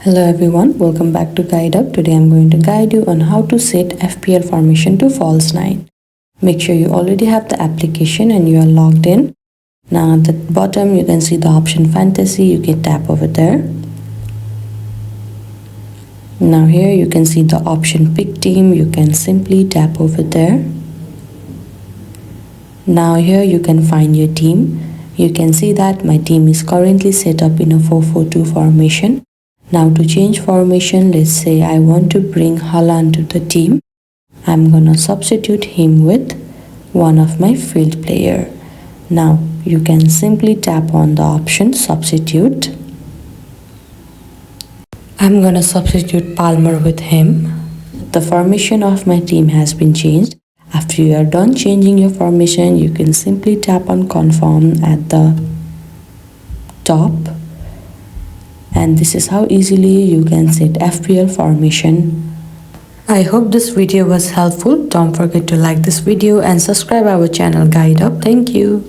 Hello everyone, welcome back to Guide Up. Today I'm going to guide you on how to set FPL formation to false 9. Make sure you already have the application and you are logged in. Now at the bottom you can see the option fantasy, you can tap over there. Now here you can see the option pick team, you can simply tap over there. Now here you can find your team. You can see that my team is currently set up in a 4-4-2 formation. Now to change formation, let's say I want to bring Haaland to the team. I'm gonna substitute him with one of my field player. Now you can simply tap on the option substitute. I'm gonna substitute Palmer with him. The formation of my team has been changed. After you are done changing your formation, you can simply tap on confirm at the top. And this is how easily you can set FPL formation. I hope this video was helpful. Don't forget to like this video and subscribe our channel Guide Up. Thank you.